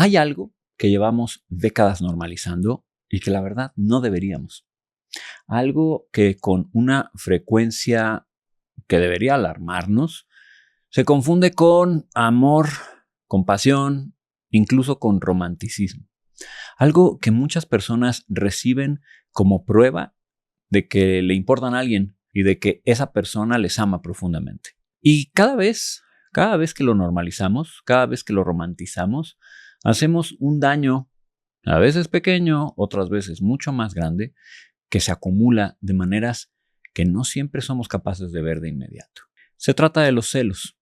Hay algo que llevamos décadas normalizando y que la verdad no deberíamos. Algo que con una frecuencia que debería alarmarnos se confunde con amor, compasión, incluso con romanticismo. Algo que muchas personas reciben como prueba de que le importan a alguien y de que esa persona les ama profundamente. Y cada vez que lo normalizamos, cada vez que lo romantizamos, hacemos un daño, a veces pequeño, otras veces mucho más grande, que se acumula de maneras que no siempre somos capaces de ver de inmediato. Se trata de los celos.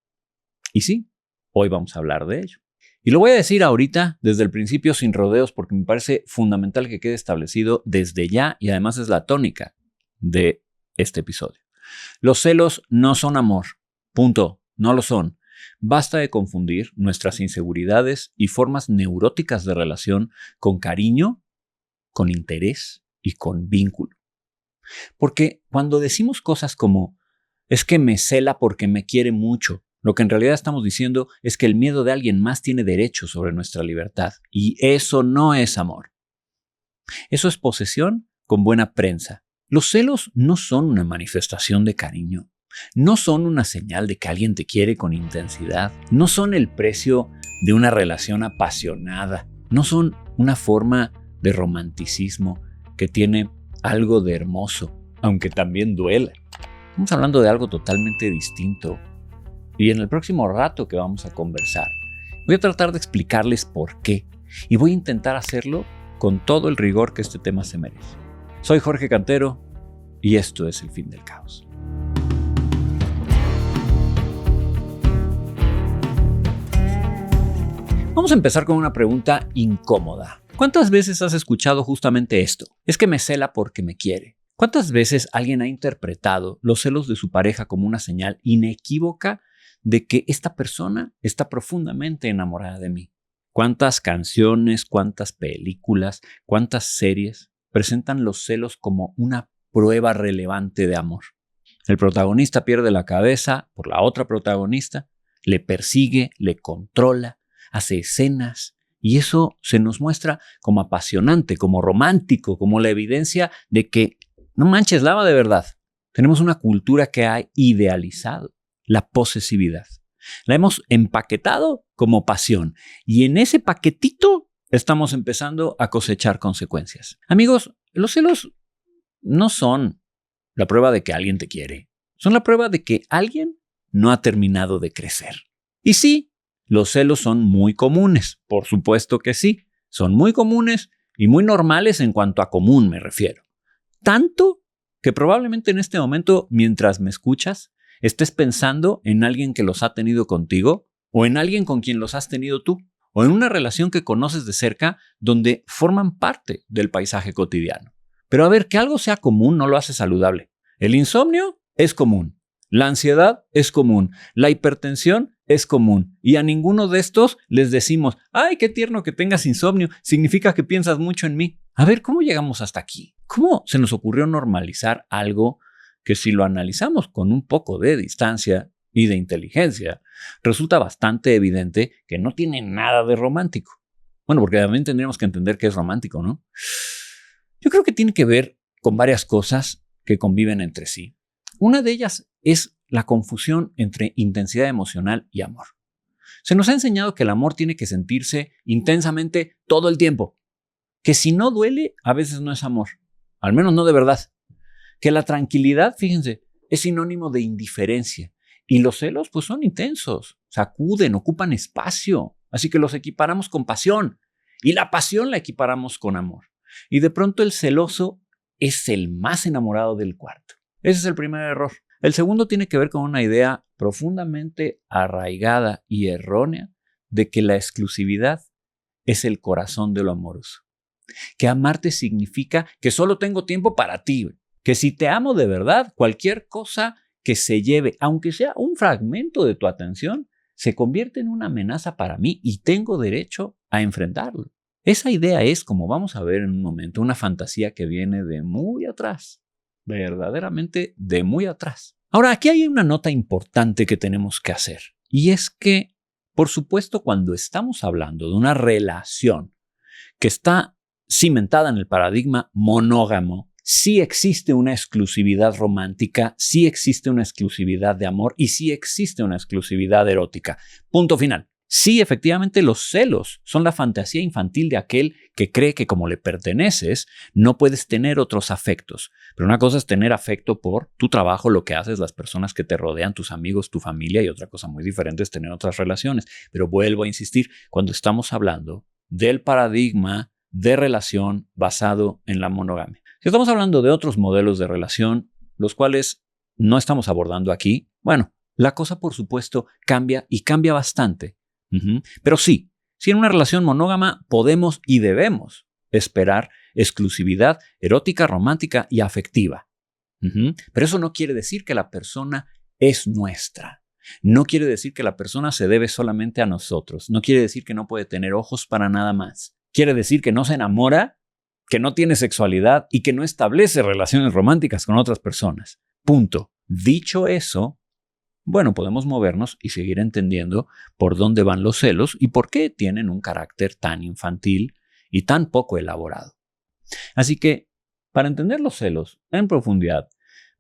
Y sí, hoy vamos a hablar de ello. Y lo voy a decir ahorita, desde el principio, sin rodeos, porque me parece fundamental que quede establecido desde ya y además es la tónica de este episodio. Los celos no son amor. Punto. No lo son. Basta de confundir nuestras inseguridades y formas neuróticas de relación con cariño, con interés y con vínculo. Porque cuando decimos cosas como es que me cela porque me quiere mucho, lo que en realidad estamos diciendo es que el miedo de alguien más tiene derecho sobre nuestra libertad. Y eso no es amor. Eso es posesión con buena prensa. Los celos no son una manifestación de cariño. No son una señal de que alguien te quiere con intensidad. No son el precio de una relación apasionada. No son una forma de romanticismo que tiene algo de hermoso, aunque también duela. Estamos hablando de algo totalmente distinto. Y en el próximo rato que vamos a conversar, voy a tratar de explicarles por qué. Y voy a intentar hacerlo con todo el rigor que este tema se merece. Soy Jorge Cantero y esto es El Fin del Caos. Vamos a empezar con una pregunta incómoda. ¿Cuántas veces has escuchado justamente esto? Es que me cela porque me quiere. ¿Cuántas veces alguien ha interpretado los celos de su pareja como una señal inequívoca de que esta persona está profundamente enamorada de mí? ¿Cuántas canciones, cuántas películas, cuántas series presentan los celos como una prueba relevante de amor? El protagonista pierde la cabeza por la otra protagonista, le persigue, le controla, hace escenas y eso se nos muestra como apasionante, como romántico, como la evidencia de que, no manches, la ama de verdad. Tenemos una cultura que ha idealizado la posesividad. La hemos empaquetado como pasión y en ese paquetito estamos empezando a cosechar consecuencias. Amigos, los celos no son la prueba de que alguien te quiere. Son la prueba de que alguien no ha terminado de crecer. Y sí, los celos son muy comunes. Por supuesto que sí. Son muy comunes y muy normales en cuanto a común me refiero. Tanto que probablemente en este momento, mientras me escuchas, estés pensando en alguien que los ha tenido contigo o en alguien con quien los has tenido tú o en una relación que conoces de cerca donde forman parte del paisaje cotidiano. Pero a ver, que algo sea común no lo hace saludable. El insomnio es común. La ansiedad es común. La hipertensión es común. Y a ninguno de estos les decimos, ¡ay, qué tierno que tengas insomnio! Significa que piensas mucho en mí. A ver, ¿cómo llegamos hasta aquí? ¿Cómo se nos ocurrió normalizar algo que si lo analizamos con un poco de distancia y de inteligencia, resulta bastante evidente que no tiene nada de romántico? Bueno, porque también tendríamos que entender qué es romántico, ¿no? Yo creo que tiene que ver con varias cosas que conviven entre sí. Una de ellas es la confusión entre intensidad emocional y amor. Se nos ha enseñado que el amor tiene que sentirse intensamente todo el tiempo. Que si no duele, a veces no es amor. Al menos no de verdad. Que la tranquilidad, fíjense, es sinónimo de indiferencia. Y los celos, pues son intensos. Sacuden, ocupan espacio. Así que los equiparamos con pasión. Y la pasión la equiparamos con amor. Y de pronto el celoso es el más enamorado del cuarto. Ese es el primer error. El segundo tiene que ver con una idea profundamente arraigada y errónea de que la exclusividad es el corazón de lo amoroso. Que amarte significa que solo tengo tiempo para ti. Que si te amo de verdad, cualquier cosa que se lleve, aunque sea un fragmento de tu atención, se convierte en una amenaza para mí y tengo derecho a enfrentarlo. Esa idea es, como vamos a ver en un momento, una fantasía que viene de muy atrás. Verdaderamente de muy atrás. Ahora, aquí hay una nota importante que tenemos que hacer. Y es que Por supuesto, cuando estamos hablando de una relación que está cimentada en el paradigma monógamo, sí existe una exclusividad romántica, sí existe una exclusividad de amor y sí existe una exclusividad erótica. Punto final. Sí, efectivamente, los celos son la fantasía infantil de aquel que cree que como le perteneces, no puedes tener otros afectos. Pero una cosa es tener afecto por tu trabajo, lo que haces, las personas que te rodean, tus amigos, tu familia, y otra cosa muy diferente es tener otras relaciones. Pero vuelvo a insistir, cuando estamos hablando del paradigma de relación basado en la monogamia. Si estamos hablando de otros modelos de relación, los cuales no estamos abordando aquí, bueno, la cosa por supuesto cambia y cambia bastante. Pero sí, en una relación monógama podemos y debemos esperar exclusividad erótica, romántica y afectiva. Pero eso no quiere decir que la persona es nuestra. No quiere decir que la persona se debe solamente a nosotros. No quiere decir que no puede tener ojos para nada más. Quiere decir que no se enamora, que no tiene sexualidad y que no establece relaciones románticas con otras personas. Punto. Dicho eso, bueno, podemos movernos y seguir entendiendo por dónde van los celos y por qué tienen un carácter tan infantil y tan poco elaborado. Así que, para entender los celos en profundidad,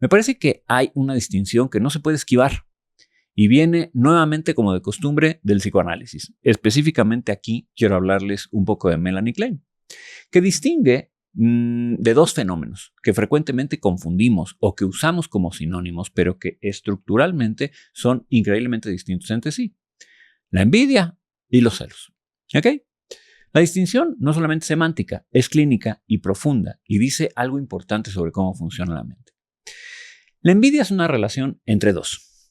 me parece que hay una distinción que no se puede esquivar y viene nuevamente, como de costumbre, del psicoanálisis. Específicamente aquí quiero hablarles un poco de Melanie Klein, que distingue de dos fenómenos que frecuentemente confundimos o que usamos como sinónimos, pero que estructuralmente son increíblemente distintos entre sí. La envidia y los celos. ¿Ok? La distinción no solamente es semántica, es clínica y profunda y dice algo importante sobre cómo funciona la mente. La envidia es una relación entre dos.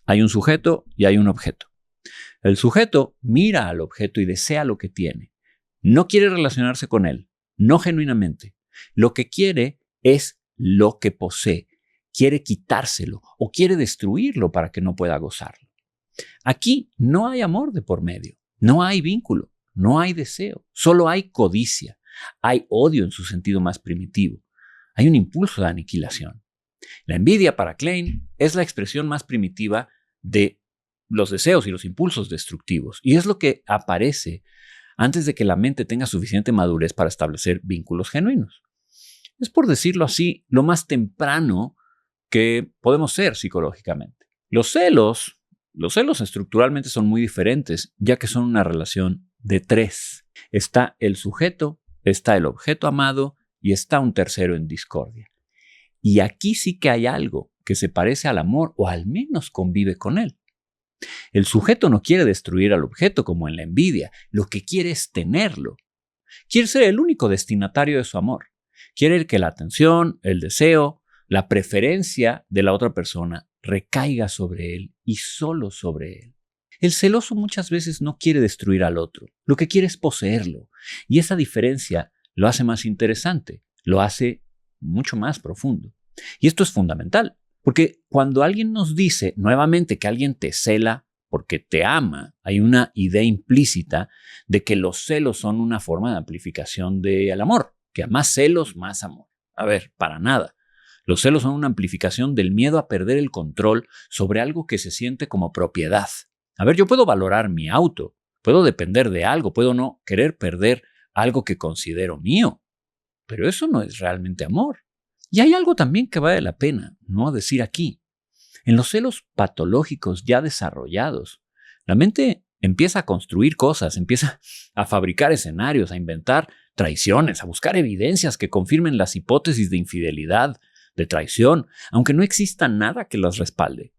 Hay un sujeto y hay un objeto. El sujeto mira al objeto y desea lo que tiene. No quiere relacionarse con él. No genuinamente. Lo que quiere es lo que posee. Quiere quitárselo o quiere destruirlo para que no pueda gozarlo. Aquí no hay amor de por medio. No hay vínculo. No hay deseo. Solo hay codicia. Hay odio en su sentido más primitivo. Hay un impulso de aniquilación. La envidia para Klein es la expresión más primitiva de los deseos y los impulsos destructivos. Y es lo que aparece antes de que la mente tenga suficiente madurez para establecer vínculos genuinos. Es, por decirlo así, lo más temprano que podemos ser psicológicamente. Los celos estructuralmente son muy diferentes, ya que son una relación de tres. Está el sujeto, está el objeto amado y está un tercero en discordia. Y aquí sí que hay algo que se parece al amor o al menos convive con él. El sujeto no quiere destruir al objeto como en la envidia, lo que quiere es tenerlo. Quiere ser el único destinatario de su amor. Quiere que la atención, el deseo, la preferencia de la otra persona recaiga sobre él y solo sobre él. El celoso muchas veces no quiere destruir al otro, lo que quiere es poseerlo. Y esa diferencia lo hace más interesante, lo hace mucho más profundo. Y esto es fundamental. Porque cuando alguien nos dice nuevamente que alguien te cela porque te ama, hay una idea implícita de que los celos son una forma de amplificación del amor, que a más celos, más amor. A ver, para nada. Los celos son una amplificación del miedo a perder el control sobre algo que se siente como propiedad. A ver, yo puedo valorar mi auto, puedo depender de algo, puedo no querer perder algo que considero mío, pero eso no es realmente amor. Y hay algo también que vale la pena, ¿no?, decir aquí. En los celos patológicos ya desarrollados, la mente empieza a construir cosas, empieza a fabricar escenarios, a inventar traiciones, a buscar evidencias que confirmen las hipótesis de infidelidad, de traición, aunque no exista nada que las respalde.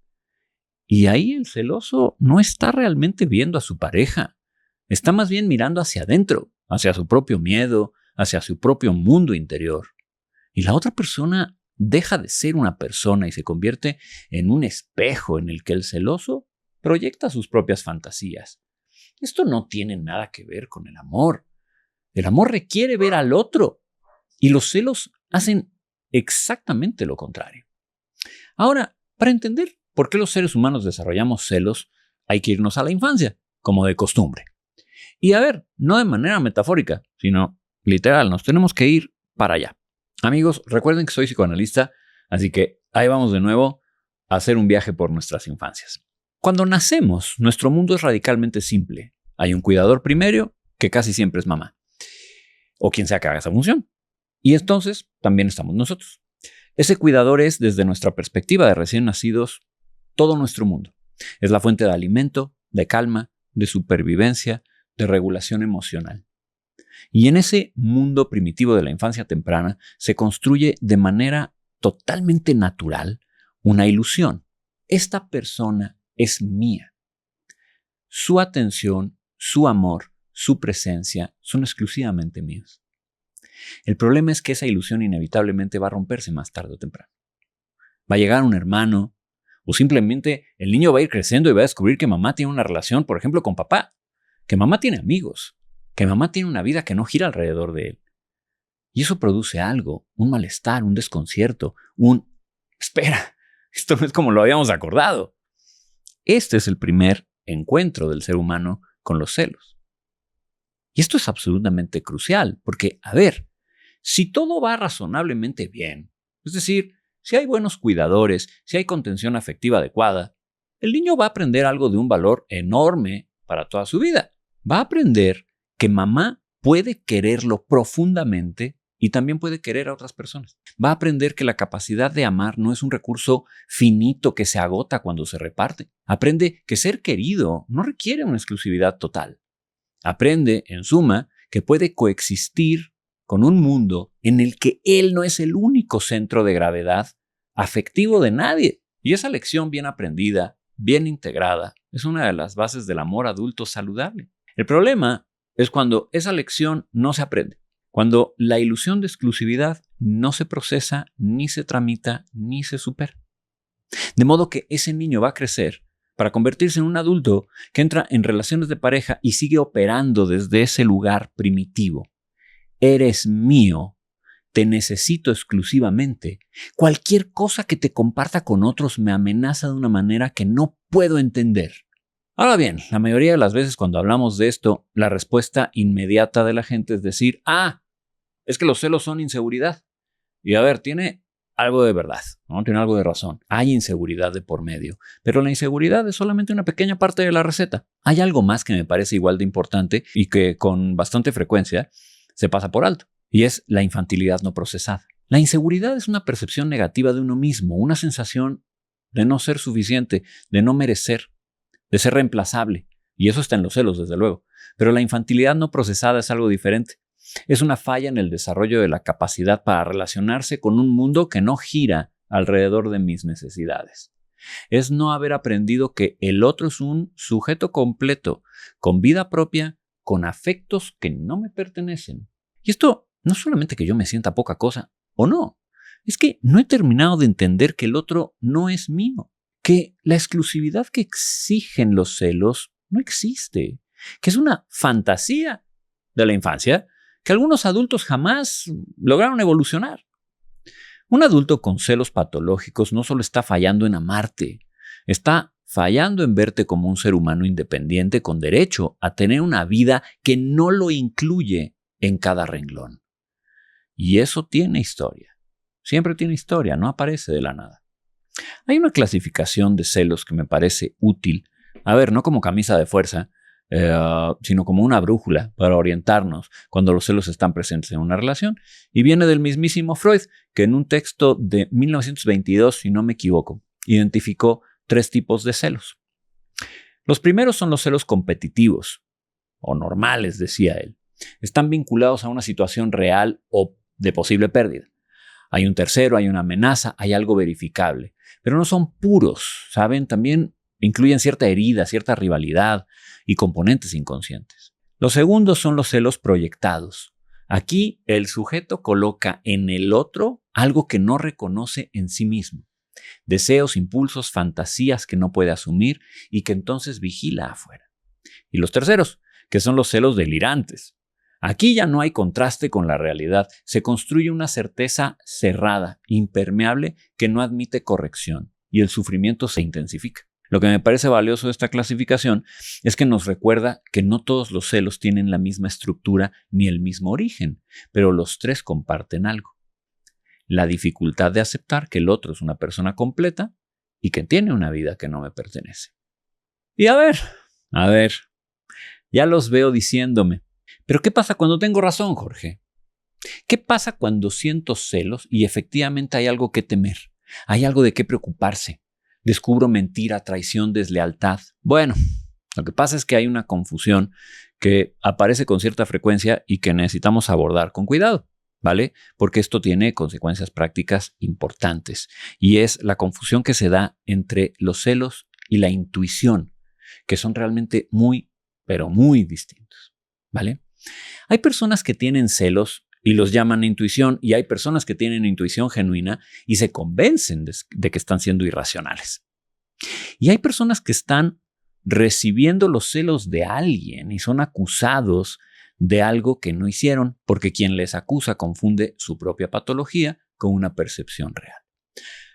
Y ahí el celoso no está realmente viendo a su pareja, está más bien mirando hacia adentro, hacia su propio miedo, hacia su propio mundo interior. Y la otra persona deja de ser una persona y se convierte en un espejo en el que el celoso proyecta sus propias fantasías. Esto no tiene nada que ver con el amor. El amor requiere ver al otro y los celos hacen exactamente lo contrario. Ahora, para entender por qué los seres humanos desarrollamos celos, hay que irnos a la infancia, como de costumbre. Y a ver, no de manera metafórica, sino literal, nos tenemos que ir para allá. Amigos, recuerden que soy psicoanalista, así que ahí vamos de nuevo a hacer un viaje por nuestras infancias. Cuando nacemos, nuestro mundo es radicalmente simple. Hay un cuidador primario, que casi siempre es mamá, o quien sea que haga esa función. Y entonces también estamos nosotros. Ese cuidador es, desde nuestra perspectiva de recién nacidos, todo nuestro mundo. Es la fuente de alimento, de calma, de supervivencia, de regulación emocional. Y en ese mundo primitivo de la infancia temprana se construye de manera totalmente natural una ilusión. Esta persona es mía. Su atención, su amor, su presencia son exclusivamente míos. El problema es que esa ilusión inevitablemente va a romperse más tarde o temprano. Va a llegar un hermano, o simplemente el niño va a ir creciendo y va a descubrir que mamá tiene una relación, por ejemplo, con papá, que mamá tiene amigos, que mamá tiene una vida que no gira alrededor de él. Y eso produce algo, un malestar, un desconcierto, espera, esto no es como lo habíamos acordado. Este es el primer encuentro del ser humano con los celos. Y esto es absolutamente crucial, porque, a ver, si todo va razonablemente bien, es decir, si hay buenos cuidadores, si hay contención afectiva adecuada, el niño va a aprender algo de un valor enorme para toda su vida. Va a aprender que mamá puede quererlo profundamente y también puede querer a otras personas. Va a aprender que la capacidad de amar no es un recurso finito que se agota cuando se reparte. Aprende que ser querido no requiere una exclusividad total. Aprende, en suma, que puede coexistir con un mundo en el que él no es el único centro de gravedad afectivo de nadie. Y esa lección bien aprendida, bien integrada, es una de las bases del amor adulto saludable. El problema es cuando esa lección no se aprende, cuando la ilusión de exclusividad no se procesa, ni se tramita, ni se supera. De modo que ese niño va a crecer para convertirse en un adulto que entra en relaciones de pareja y sigue operando desde ese lugar primitivo. Eres mío, te necesito exclusivamente. Cualquier cosa que te comparta con otros me amenaza de una manera que no puedo entender. Ahora bien, la mayoría de las veces cuando hablamos de esto, la respuesta inmediata de la gente es decir, es que los celos son inseguridad. Y a ver, tiene algo de verdad, ¿no? Tiene algo de razón. Hay inseguridad de por medio, pero la inseguridad es solamente una pequeña parte de la receta. Hay algo más que me parece igual de importante y que con bastante frecuencia se pasa por alto, y es la infantilidad no procesada. La inseguridad es una percepción negativa de uno mismo, una sensación de no ser suficiente, de no merecer, de ser reemplazable. Y eso está en los celos, desde luego. Pero la infantilidad no procesada es algo diferente. Es una falla en el desarrollo de la capacidad para relacionarse con un mundo que no gira alrededor de mis necesidades. Es no haber aprendido que el otro es un sujeto completo, con vida propia, con afectos que no me pertenecen. Y esto no es solamente que yo me sienta poca cosa, o no. Es que no he terminado de entender que el otro no es mío, que la exclusividad que exigen los celos no existe, que es una fantasía de la infancia que algunos adultos jamás lograron evolucionar. Un adulto con celos patológicos no solo está fallando en amarte, está fallando en verte como un ser humano independiente con derecho a tener una vida que no lo incluye en cada renglón. Y eso tiene historia. Siempre tiene historia, no aparece de la nada. Hay una clasificación de celos que me parece útil. A ver, no como camisa de fuerza, sino como una brújula para orientarnos cuando los celos están presentes en una relación. Y viene del mismísimo Freud, que en un texto de 1922, si no me equivoco, identificó 3 tipos de celos. Los primeros son los celos competitivos, o normales, decía él. Están vinculados a una situación real o de posible pérdida. Hay un tercero, hay una amenaza, hay algo verificable, pero no son puros, ¿saben? También incluyen cierta herida, cierta rivalidad y componentes inconscientes. Los segundos son los celos proyectados. Aquí el sujeto coloca en el otro algo que no reconoce en sí mismo. Deseos, impulsos, fantasías que no puede asumir y que entonces vigila afuera. Y los terceros, que son los celos delirantes. Aquí ya no hay contraste con la realidad. Se construye una certeza cerrada, impermeable, que no admite corrección y el sufrimiento se intensifica. Lo que me parece valioso de esta clasificación es que nos recuerda que no todos los celos tienen la misma estructura ni el mismo origen, pero los 3 comparten algo. La dificultad de aceptar que el otro es una persona completa y que tiene una vida que no me pertenece. Y a ver, ya los veo diciéndome, ¿pero qué pasa cuando tengo razón, Jorge? ¿Qué pasa cuando siento celos y efectivamente hay algo que temer? Hay algo de qué preocuparse. Descubro mentira, traición, deslealtad. Bueno, lo que pasa es que hay una confusión que aparece con cierta frecuencia y que necesitamos abordar con cuidado, ¿vale? Porque esto tiene consecuencias prácticas importantes y es la confusión que se da entre los celos y la intuición, que son realmente muy, pero muy distintos, ¿vale? Hay personas que tienen celos y los llaman intuición, y hay personas que tienen intuición genuina y se convencen de que están siendo irracionales. Y hay personas que están recibiendo los celos de alguien y son acusados de algo que no hicieron, porque quien les acusa confunde su propia patología con una percepción real.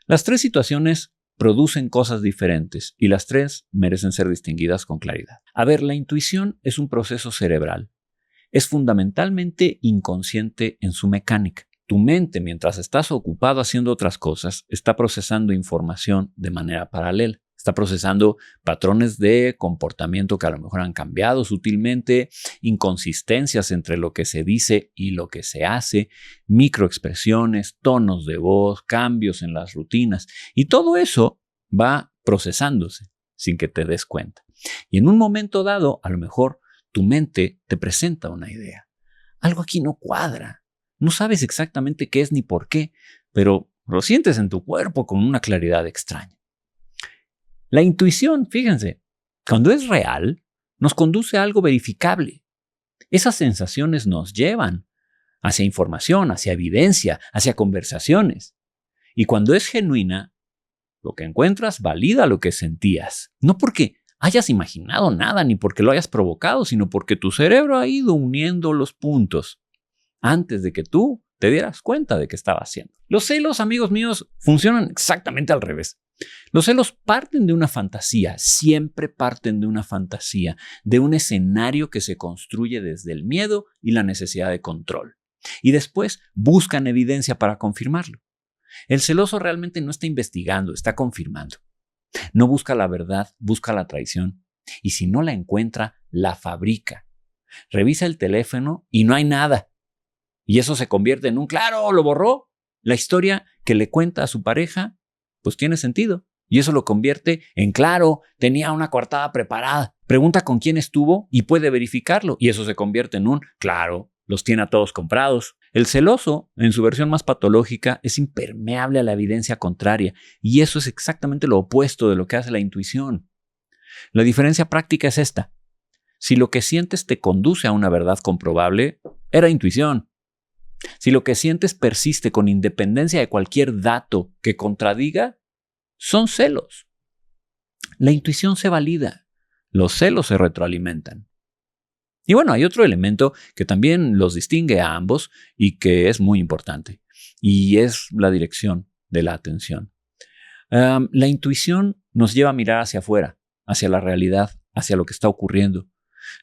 Las tres situaciones producen cosas diferentes y las tres merecen ser distinguidas con claridad. A ver, la intuición es un proceso cerebral. Es fundamentalmente inconsciente en su mecánica. Tu mente, mientras estás ocupado haciendo otras cosas, está procesando información de manera paralela. Está procesando patrones de comportamiento que a lo mejor han cambiado sutilmente, inconsistencias entre lo que se dice y lo que se hace, microexpresiones, tonos de voz, cambios en las rutinas. Y todo eso va procesándose sin que te des cuenta. Y en un momento dado, a lo mejor, tu mente te presenta una idea. Algo aquí no cuadra. No sabes exactamente qué es ni por qué, pero lo sientes en tu cuerpo con una claridad extraña. La intuición, fíjense, cuando es real, nos conduce a algo verificable. Esas sensaciones nos llevan hacia información, hacia evidencia, hacia conversaciones. Y cuando es genuina, lo que encuentras valida lo que sentías. No porque hayas imaginado nada ni porque lo hayas provocado, sino porque tu cerebro ha ido uniendo los puntos antes de que tú te dieras cuenta de qué estaba haciendo. Los celos, amigos míos, funcionan exactamente al revés. Los celos parten de una fantasía, siempre parten de una fantasía, de un escenario que se construye desde el miedo y la necesidad de control. Y después buscan evidencia para confirmarlo. El celoso realmente no está investigando, está confirmando. No busca la verdad, busca la traición. Y si no la encuentra, la fabrica. Revisa el teléfono y no hay nada. Y eso se convierte en un claro, lo borró. La historia que le cuenta a su pareja, pues tiene sentido. Y eso lo convierte en claro, tenía una coartada preparada. Pregunta con quién estuvo y puede verificarlo. Y eso se convierte en un claro, los tiene a todos comprados. El celoso, en su versión más patológica, es impermeable a la evidencia contraria. Y eso es exactamente lo opuesto de lo que hace la intuición. La diferencia práctica es esta. Si lo que sientes te conduce a una verdad comprobable, era intuición. Si lo que sientes persiste con independencia de cualquier dato que contradiga, son celos. La intuición se valida. Los celos se retroalimentan. Y bueno, hay otro elemento que también los distingue a ambos y que es muy importante, y es la dirección de la atención. La intuición nos lleva a mirar hacia afuera, hacia la realidad, hacia lo que está ocurriendo.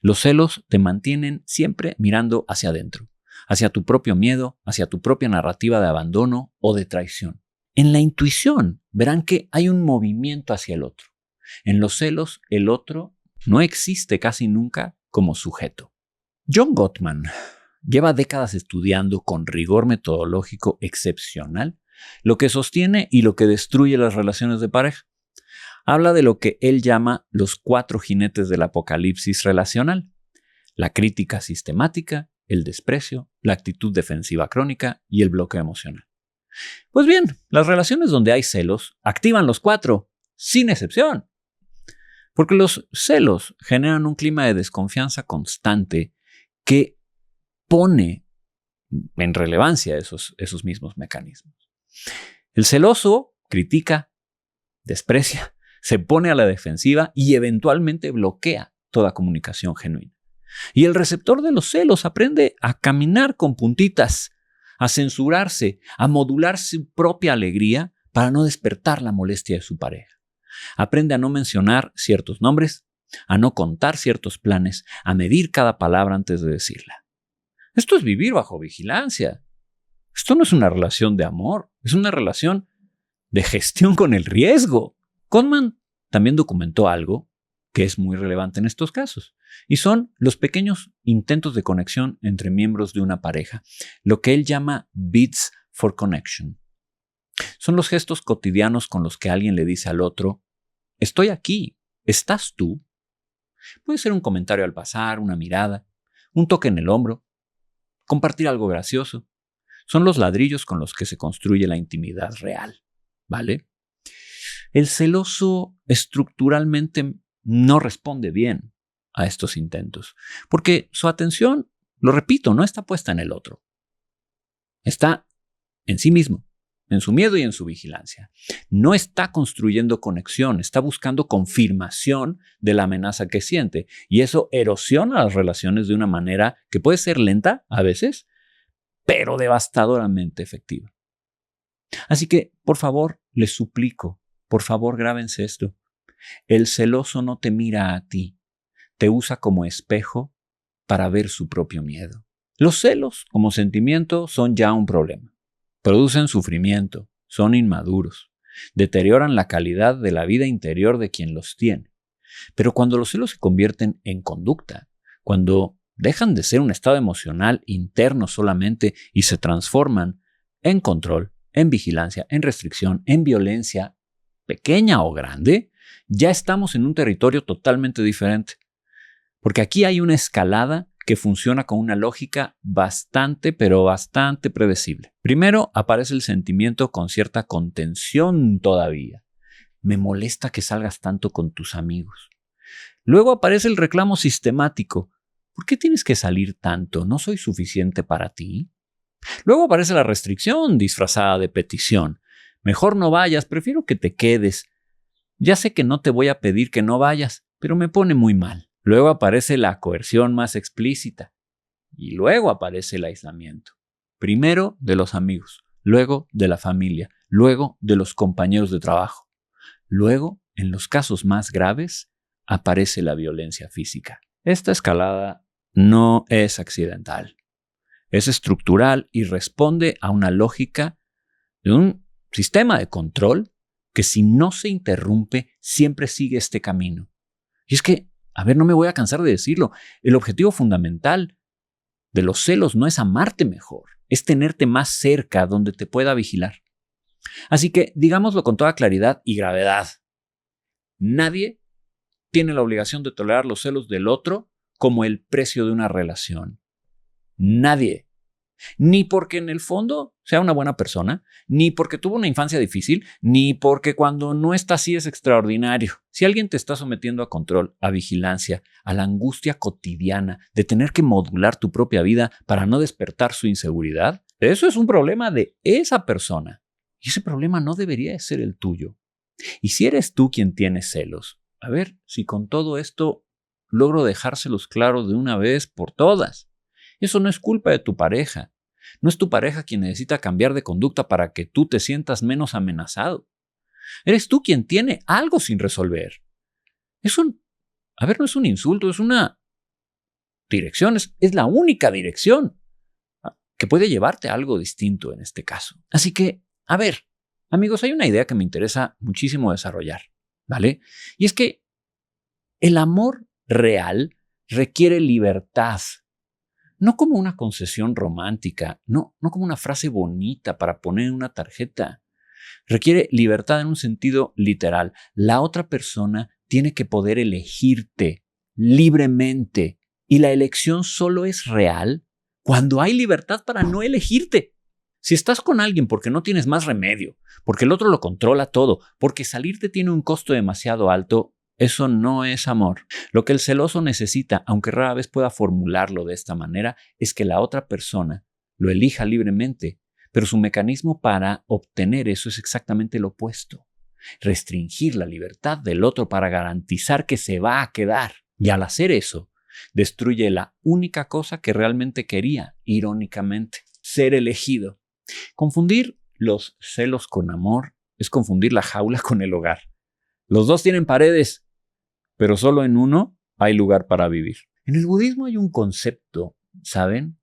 Los celos te mantienen siempre mirando hacia adentro, hacia tu propio miedo, hacia tu propia narrativa de abandono o de traición. En la intuición verán que hay un movimiento hacia el otro. En los celos, el otro no existe casi nunca como sujeto. John Gottman lleva décadas estudiando con rigor metodológico excepcional lo que sostiene y lo que destruye las relaciones de pareja. Habla de lo que él llama los 4 jinetes del apocalipsis relacional: la crítica sistemática, el desprecio, la actitud defensiva crónica y el bloqueo emocional. Pues bien, las relaciones donde hay celos activan los 4, sin excepción. Porque los celos generan un clima de desconfianza constante que pone en relevancia esos mismos mecanismos. El celoso critica, desprecia, se pone a la defensiva y eventualmente bloquea toda comunicación genuina. Y el receptor de los celos aprende a caminar con puntitas, a censurarse, a modular su propia alegría para no despertar la molestia de su pareja. Aprende a no mencionar ciertos nombres, a no contar ciertos planes, a medir cada palabra antes de decirla. Esto es vivir bajo vigilancia. Esto no es una relación de amor, es una relación de gestión con el riesgo. Gottman también documentó algo que es muy relevante en estos casos, y son los pequeños intentos de conexión entre miembros de una pareja, lo que él llama beats for connection. Son los gestos cotidianos con los que alguien le dice al otro, estoy aquí, ¿estás tú? Puede ser un comentario al pasar, una mirada, un toque en el hombro, compartir algo gracioso. Son los ladrillos con los que se construye la intimidad real, ¿vale? El celoso estructuralmente no responde bien a estos intentos, porque su atención, lo repito, no está puesta en el otro. Está en sí mismo, en su miedo y en su vigilancia. No está construyendo conexión, está buscando confirmación de la amenaza que siente. Y eso erosiona las relaciones de una manera que puede ser lenta a veces, pero devastadoramente efectiva. Así que, por favor, les suplico, por favor, grábense esto. El celoso no te mira a ti, te usa como espejo para ver su propio miedo. Los celos, como sentimiento, son ya un problema. Producen sufrimiento, son inmaduros, deterioran la calidad de la vida interior de quien los tiene. Pero cuando los celos se convierten en conducta, cuando dejan de ser un estado emocional interno solamente y se transforman en control, en vigilancia, en restricción, en violencia, pequeña o grande, ya estamos en un territorio totalmente diferente. Porque aquí hay una escalada que funciona con una lógica bastante, pero bastante predecible. Primero aparece el sentimiento con cierta contención todavía. Me molesta que salgas tanto con tus amigos. Luego aparece el reclamo sistemático. ¿Por qué tienes que salir tanto? ¿No soy suficiente para ti? Luego aparece la restricción disfrazada de petición. Mejor no vayas, prefiero que te quedes. Ya sé que no te voy a pedir que no vayas, pero me pone muy mal. Luego aparece la coerción más explícita y luego aparece el aislamiento. Primero de los amigos, luego de la familia, luego de los compañeros de trabajo. Luego, en los casos más graves, aparece la violencia física. Esta escalada no es accidental, es estructural y responde a una lógica de un sistema de control que si no se interrumpe siempre sigue este camino. Y es que no me voy a cansar de decirlo. El objetivo fundamental de los celos no es amarte mejor, es tenerte más cerca donde te pueda vigilar. Así que digámoslo con toda claridad y gravedad. Nadie tiene la obligación de tolerar los celos del otro como el precio de una relación. Nadie. Ni porque en el fondo sea una buena persona, ni porque tuvo una infancia difícil, ni porque cuando no está así es extraordinario. Si alguien te está sometiendo a control, a vigilancia, a la angustia cotidiana de tener que modular tu propia vida para no despertar su inseguridad, eso es un problema de esa persona. Y ese problema no debería de ser el tuyo. Y si eres tú quien tiene celos, a ver si con todo esto logro dejárselos claros de una vez por todas. Eso no es culpa de tu pareja. No es tu pareja quien necesita cambiar de conducta para que tú te sientas menos amenazado. Eres tú quien tiene algo sin resolver. No es un insulto, es una dirección, es la única dirección que puede llevarte a algo distinto en este caso. Así que, amigos, hay una idea que me interesa muchísimo desarrollar, ¿vale? Y es que el amor real requiere libertad. No como una concesión romántica, no como una frase bonita para poner en una tarjeta. Requiere libertad en un sentido literal. La otra persona tiene que poder elegirte libremente y la elección solo es real cuando hay libertad para no elegirte. Si estás con alguien porque no tienes más remedio, porque el otro lo controla todo, porque salirte tiene un costo demasiado alto, eso no es amor. Lo que el celoso necesita, aunque rara vez pueda formularlo de esta manera, es que la otra persona lo elija libremente, pero su mecanismo para obtener eso es exactamente lo opuesto. Restringir la libertad del otro para garantizar que se va a quedar. Y al hacer eso, destruye la única cosa que realmente quería, irónicamente, ser elegido. Confundir los celos con amor es confundir la jaula con el hogar. Los dos tienen paredes, pero solo en uno hay lugar para vivir. En el budismo hay un concepto, ¿saben?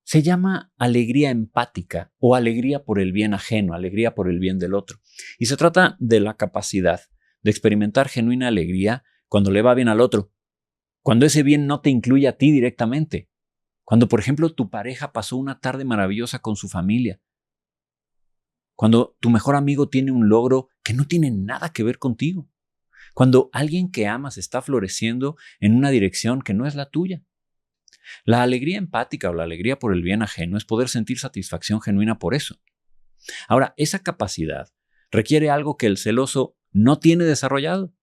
Se llama alegría empática o alegría por el bien ajeno, alegría por el bien del otro. Y se trata de la capacidad de experimentar genuina alegría cuando le va bien al otro, cuando ese bien no te incluye a ti directamente, cuando, por ejemplo, tu pareja pasó una tarde maravillosa con su familia, cuando tu mejor amigo tiene un logro que no tiene nada que ver contigo, cuando alguien que amas está floreciendo en una dirección que no es la tuya. La alegría empática o la alegría por el bien ajeno es poder sentir satisfacción genuina por eso. Ahora, esa capacidad requiere algo que el celoso no tiene desarrollado: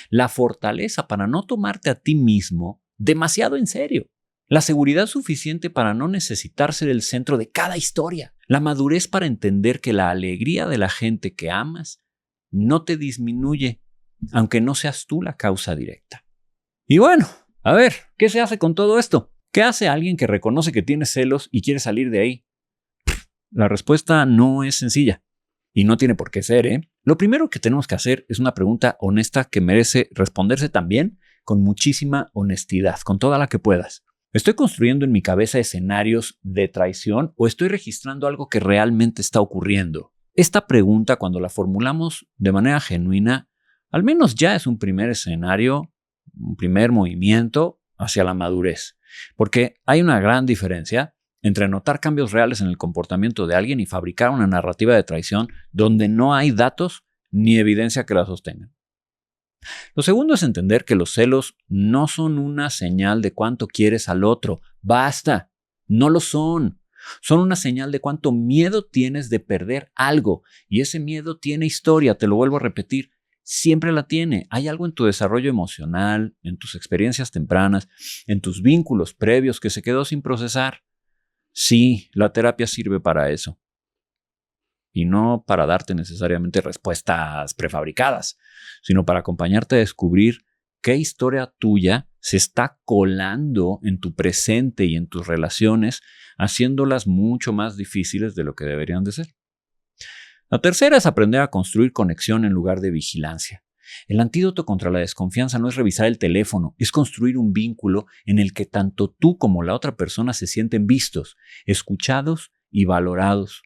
la fortaleza para no tomarte a ti mismo demasiado en serio, la seguridad suficiente para no necesitar ser el centro de cada historia, la madurez para entender que la alegría de la gente que amas no te disminuye, aunque no seas tú la causa directa. Y bueno, a ver, ¿qué se hace con todo esto? ¿Qué hace alguien que reconoce que tiene celos y quiere salir de ahí? La respuesta no es sencilla. Y no tiene por qué ser, ¿eh? Lo primero que tenemos que hacer es una pregunta honesta que merece responderse también con muchísima honestidad, con toda la que puedas. ¿Estoy construyendo en mi cabeza escenarios de traición o estoy registrando algo que realmente está ocurriendo? Esta pregunta, cuando la formulamos de manera genuina, al menos ya es un primer escenario, un primer movimiento hacia la madurez. Porque hay una gran diferencia entre notar cambios reales en el comportamiento de alguien y fabricar una narrativa de traición donde no hay datos ni evidencia que la sostengan. Lo segundo es entender que los celos no son una señal de cuánto quieres al otro. Basta, no lo son. Son una señal de cuánto miedo tienes de perder algo. Y ese miedo tiene historia, te lo vuelvo a repetir. Siempre la tiene. Hay algo en tu desarrollo emocional, en tus experiencias tempranas, en tus vínculos previos que se quedó sin procesar. Sí, la terapia sirve para eso. Y no para darte necesariamente respuestas prefabricadas, sino para acompañarte a descubrir qué historia tuya se está colando en tu presente y en tus relaciones, haciéndolas mucho más difíciles de lo que deberían de ser. La tercera es aprender a construir conexión en lugar de vigilancia. El antídoto contra la desconfianza no es revisar el teléfono, es construir un vínculo en el que tanto tú como la otra persona se sienten vistos, escuchados y valorados.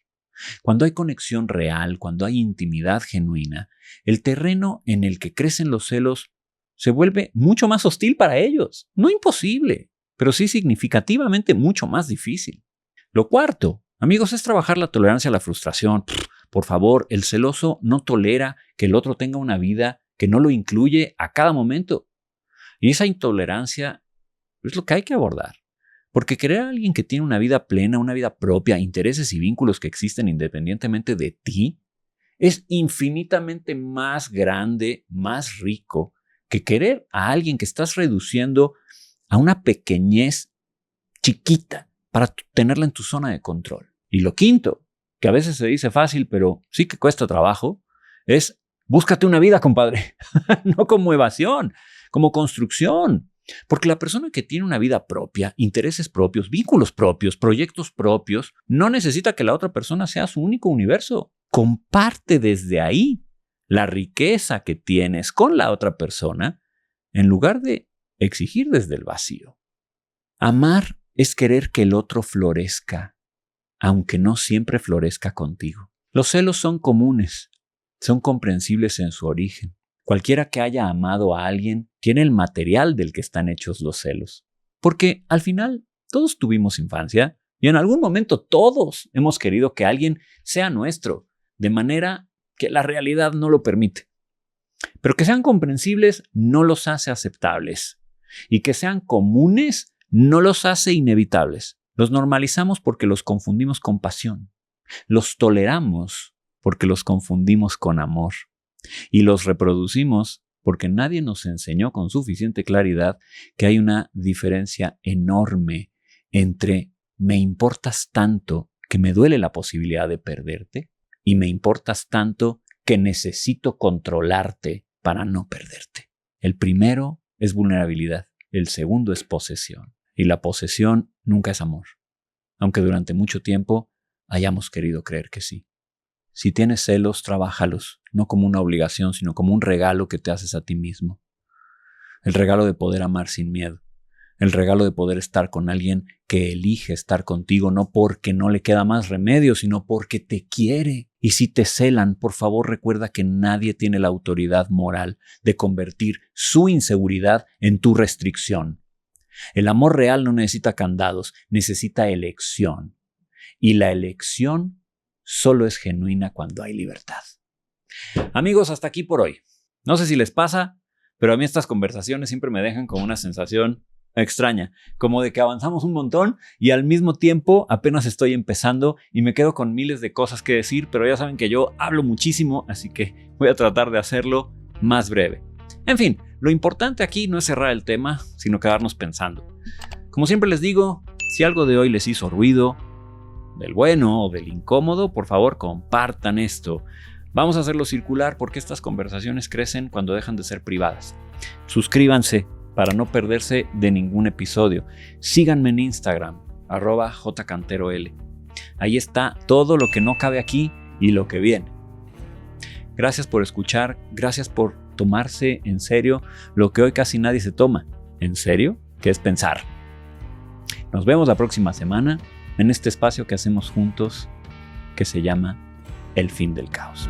Cuando hay conexión real, cuando hay intimidad genuina, el terreno en el que crecen los celos se vuelve mucho más hostil para ellos. No imposible, pero sí significativamente mucho más difícil. Lo cuarto, amigos, es trabajar la tolerancia a la frustración. Por favor, el celoso no tolera que el otro tenga una vida que no lo incluye a cada momento. Y esa intolerancia es lo que hay que abordar. Porque querer a alguien que tiene una vida plena, una vida propia, intereses y vínculos que existen independientemente de ti, es infinitamente más grande, más rico que querer a alguien que estás reduciendo a una pequeñez chiquita para tenerla en tu zona de control. Y lo quinto, que a veces se dice fácil, pero sí que cuesta trabajo, es búscate una vida, compadre. No como evasión, como construcción. Porque la persona que tiene una vida propia, intereses propios, vínculos propios, proyectos propios, no necesita que la otra persona sea su único universo. Comparte desde ahí la riqueza que tienes con la otra persona en lugar de exigir desde el vacío. Amar es querer que el otro florezca, aunque no siempre florezca contigo. Los celos son comunes, son comprensibles en su origen. Cualquiera que haya amado a alguien tiene el material del que están hechos los celos. Porque al final todos tuvimos infancia y en algún momento todos hemos querido que alguien sea nuestro, de manera que la realidad no lo permite. Pero que sean comprensibles no los hace aceptables. Y que sean comunes no los hace inevitables. Los normalizamos porque los confundimos con pasión. Los toleramos porque los confundimos con amor. Y los reproducimos porque nadie nos enseñó con suficiente claridad que hay una diferencia enorme entre me importas tanto que me duele la posibilidad de perderte y me importas tanto que necesito controlarte para no perderte. El primero es vulnerabilidad, el segundo es posesión. Y la posesión nunca es amor, aunque durante mucho tiempo hayamos querido creer que sí. Si tienes celos, trabájalos, no como una obligación, sino como un regalo que te haces a ti mismo. El regalo de poder amar sin miedo. El regalo de poder estar con alguien que elige estar contigo, no porque no le queda más remedio, sino porque te quiere. Y si te celan, por favor recuerda que nadie tiene la autoridad moral de convertir su inseguridad en tu restricción. El amor real no necesita candados, necesita elección. Y la elección solo es genuina cuando hay libertad. Amigos, hasta aquí por hoy. No sé si les pasa, pero a mí estas conversaciones siempre me dejan con una sensación extraña, como de que avanzamos un montón y al mismo tiempo apenas estoy empezando y me quedo con miles de cosas que decir, pero ya saben que yo hablo muchísimo, así que voy a tratar de hacerlo más breve. En fin, lo importante aquí no es cerrar el tema, sino quedarnos pensando. Como siempre les digo, si algo de hoy les hizo ruido, del bueno o del incómodo, por favor compartan esto. Vamos a hacerlo circular porque estas conversaciones crecen cuando dejan de ser privadas. Suscríbanse para no perderse de ningún episodio. Síganme en Instagram, @jcanterol. Ahí está todo lo que no cabe aquí y lo que viene. Gracias por escuchar, gracias por tomarse en serio lo que hoy casi nadie se toma en serio, que es pensar. Nos vemos la próxima semana en este espacio que hacemos juntos que se llama El Fin del Caos.